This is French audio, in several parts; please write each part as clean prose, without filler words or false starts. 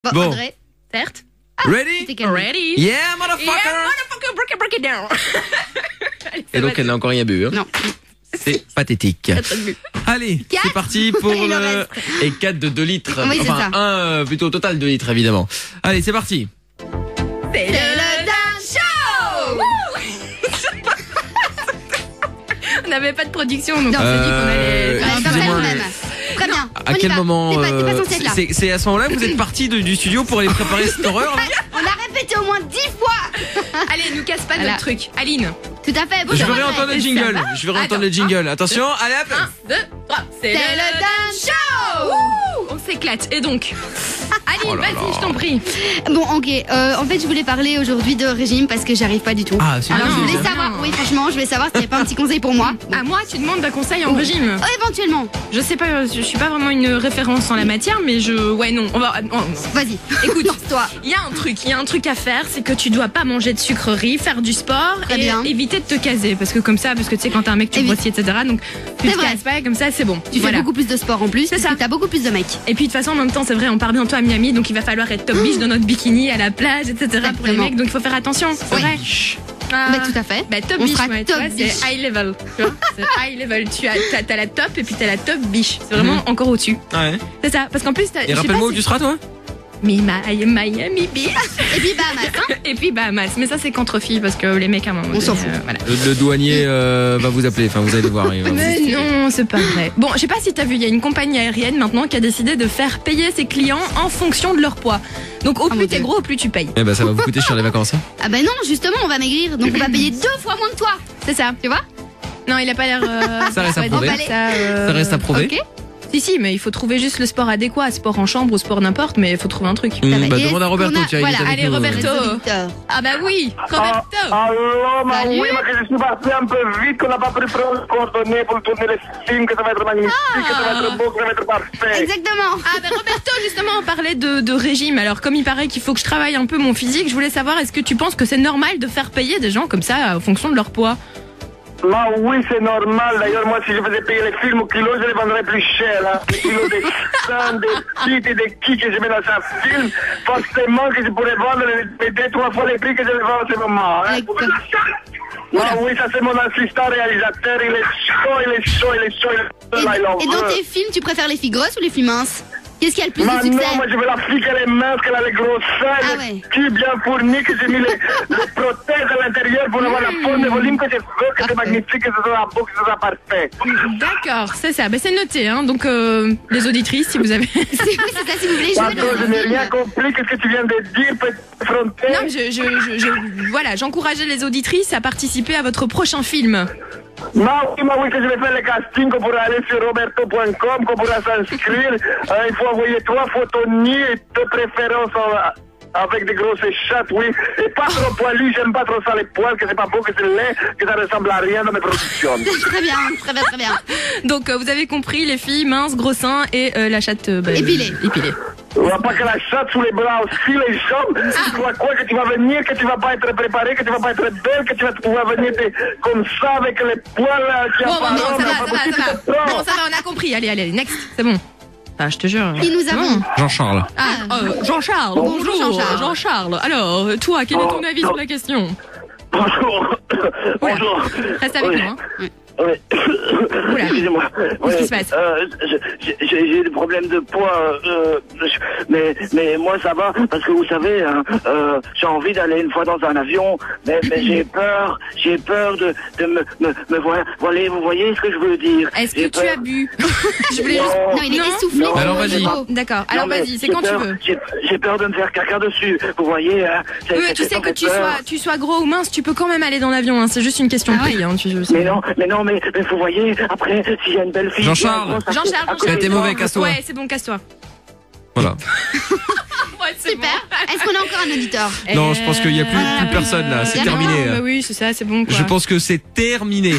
Bon. André, certes. Ready? Ready? Yeah, motherfucker! Yeah, motherfucker, break it down. Allez, Et donc, elle n'a encore rien bu. Hein. Non. C'est pathétique. Allez, c'est parti pour Et le le... reste. Et 4 de 2 litres. Oui, c'est enfin, ça. un plutôt au total 2 litres, évidemment. Allez, c'est parti. C'est le Dan Show. On n'avait pas de production, donc on s'est dit qu'on allait... Euh, Allez, excusez-moi, comme ça, nous-mêmes. Très bien. À quel moment T'es pas censé être là. c'est à ce moment-là que vous êtes parti du studio pour aller préparer cette horreur là? On l'a répété au moins 10 fois. Allez, nous casse pas notre truc. Aline. Tout à fait. Je veux réentendre le jingle. Je veux réentendre le jingle. Attention, allez hop. 1, 2, 3. C'est le Dan Show. On s'éclate. Et donc, Aline, Oh là vas-y, là. je t'en prie. Bon, ok. En fait, je voulais parler aujourd'hui de régime parce que j'arrive pas du tout. Ah, c'est Alors, non, je voulais non. savoir. Oui, franchement, je voulais savoir s'il n'y avait pas un petit conseil pour moi. À moi, tu demandes d'un conseil en régime. Éventuellement. Je sais pas, je suis pas vraiment une référence en la matière, mais ouais, non. Non. Vas-y. Écoute, lance-toi. il y a un truc à faire, c'est que tu dois pas manger de sucreries, faire du sport Très et bien. éviter de te caser, parce que tu sais quand t'es un mec tu grossis, etc. Donc tu C'est te vrai. cases pas, comme ça c'est bon. Tu fais beaucoup plus de sport en plus. C'est parce ça. que t'as beaucoup plus de mecs. Et puis de toute façon en même temps c'est vrai, on part bientôt à Miami, donc il va falloir être top biche dans notre bikini à la plage, etc. pour les Exactement. mecs, donc il faut faire attention. C'est Oui. vrai. Ah. Bah, tout à fait. Bah, top On biche, sera ouais, top tu vois, biche. c'est high level. Tu vois, c'est high level. T'as la top et puis t'as la top biche. C'est vraiment encore au-dessus. Ouais. C'est ça. Parce qu'en plus, Et rappelle-moi où tu seras toi? Miami biche. Et puis, Bahamas, hein. Et puis Bahamas. Mais ça, c'est qu'entre filles parce que les mecs, à un moment On donné, s'en fout. voilà. Le douanier va vous appeler. Enfin, vous allez voir. Il va vous- Mais non, c'est pas vrai. Bon, je sais pas si t'as vu, il y a une compagnie aérienne maintenant qui a décidé de faire payer ses clients en fonction de leur poids. Donc au mon plus t'es Dieu. gros, au plus tu payes. Eh ben, ça va vous coûter cher les vacances. Hein. Ah, bah non, justement, on va maigrir. Donc, on va payer 2 fois moins que toi. C'est ça. Tu vois? Non, il a pas l'air. Ça reste à ouais, prouver. emballé. Ça reste à prouver. Ok. Si, mais il faut trouver juste le sport adéquat, sport en chambre ou sport n'importe, mais il faut trouver un truc. Bah, Et demande à est-ce Roberto. qu'on a- Tiens, il est voilà, avec allez, nous. Roberto. Les auditeurs. Ah bah oui, Roberto. Alors, ma Salut. oui, mais que je suis parti un peu vite, qu'on n'a pas pu prendre le coordonnées pour tourner le film, que ça va être magnifique, que ça va être beau, que ça va être parfait. Exactement. Ah bah Roberto, justement, on parlait de régime. Alors comme il paraît qu'il faut que je travaille un peu mon physique, je voulais savoir, est-ce que tu penses que c'est normal de faire payer des gens comme ça en fonction de leur poids? Ma oui, c'est normal. D'ailleurs, moi, si je faisais payer les films au kilo, je les vendrais plus cher. Hein. Les kilos des seins, des titres et des qui que je mets dans un film, forcément que je pourrais vendre les 2-3 fois les prix que je les vends en ce moment. Hein. Ah oui, ça c'est mon assistant réalisateur. Il est chaud, il est chaud, il est chaud. Il est chaud, là, il en Et dans veut. tes films, tu préfères les filles grosses ou les filles minces? Qu'est-ce qui a le plus de Non, succès? moi je veux la fille qu'elle est mince, qu'elle a les gros seins, Ah le ouais. cul bien fourni, que j'ai mis les prothèses à l'intérieur pour avoir la forme et volume que je veux, que c'est Parfait. magnifique, que ce soit beau, que ce soit parfait. D'accord, c'est ça. Ben c'est noté, hein. Donc les auditrices, si vous avez. Oui, c'est ça, si vous voulez jouer Pardon, dans je un n'ai film. rien compris, qu'est-ce que tu viens de dire, petit fronté? Non, mais voilà, j'encourageais les auditrices à participer à votre prochain film. Oui, que je vais faire le casting, qu'on pourra aller sur roberto.com, qu'on pourra s'inscrire. Il faut envoyer 3 photos nues et de préférence avec des grosses chattes, oui. Et pas trop poilu, j'aime pas trop ça les poils, que c'est pas beau, que c'est laid, que ça ressemble à rien dans mes productions. Très bien, très bien, très bien. Donc vous avez compris, les filles minces, gros seins et la chatte Épilée. épilée. On va pas que la chatte sous les bras aussi, les jambes. Tu crois quoi, que tu vas venir, que tu vas pas être préparé, que tu vas pas être belle, que tu vas pouvoir venir comme ça avec les poils qui Bon, apparaissent. ça va, pas possible, ça va. c'est trop. Bon, ça va, on a compris. Allez, next, c'est bon. Ah, je te jure. Et nous avons. Jean-Charles. Ah, Jean-Charles. Bonjour, Jean-Charles. Jean-Charles. Alors, toi, quel est ton avis sur la question? Bonjour. Bonjour. Reste avec Oui. nous, hein. Oui. Oula. Excusez-moi. Qu'est-ce qui se passe? J'ai des problèmes de poids, mais moi ça va parce que vous savez, hein, j'ai envie d'aller une fois dans un avion, mais j'ai peur de me voir. Voilà, vous voyez ce que je veux dire? Est-ce que J'ai tu peur. as bu? Je voulais juste... Non, il est Non. essoufflé. Non. Alors vas-y. D'accord, alors Non, mais vas-y, c'est j'ai quand tu peur- veux. J'ai peur de me faire caca dessus. Vous voyez, hein, Oui, mais tu sais que tu sois gros ou mince, tu peux quand même aller dans l'avion, hein. C'est juste une question de Ah ouais. prix, hein. Mais vous voyez, après, s'il y a une belle fille. Jean-Charles. Jean-Charles, Ça a été mauvais, casse-toi. Ouais, c'est bon, casse-toi. Voilà. Ouais, c'est Super. Est-ce qu'on a encore un auditeur? Non, je pense qu'il y a plus personne là. C'est bien. terminé. Bah oui, c'est ça, c'est bon, quoi. Je pense que c'est terminé.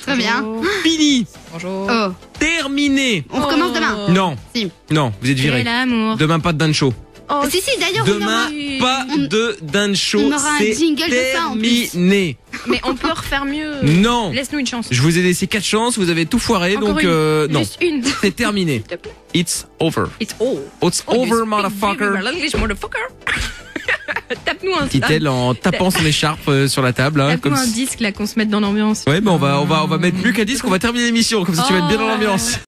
Très bien. Fini. Bonjour. Oh, Terminé. on recommence demain. Non. Si. Non, vous êtes Quel est viré. l'amour? Demain, pas de Dan Show. Oh, Si, d'ailleurs, Demain, pas de dance show. on aura un C'est jingle de ça, en plus. terminé. mais on peut refaire mieux. Non. Laisse-nous une chance. Je vous ai laissé 4 chances, vous avez tout foiré, Encore donc une. non. Juste une. C'est terminé. S'il te plaît. It's over. It's all. It's Oh, you over, speak motherfucker. very well English, motherfucker. Tape-nous un Dit-elle en tapant son écharpe sur la table. Hein, Tape-nous un disque là qu'on se mette dans l'ambiance. Ouais, mais on va mettre plus qu'un disque, on va terminer l'émission, comme ça tu vas être bien dans l'ambiance.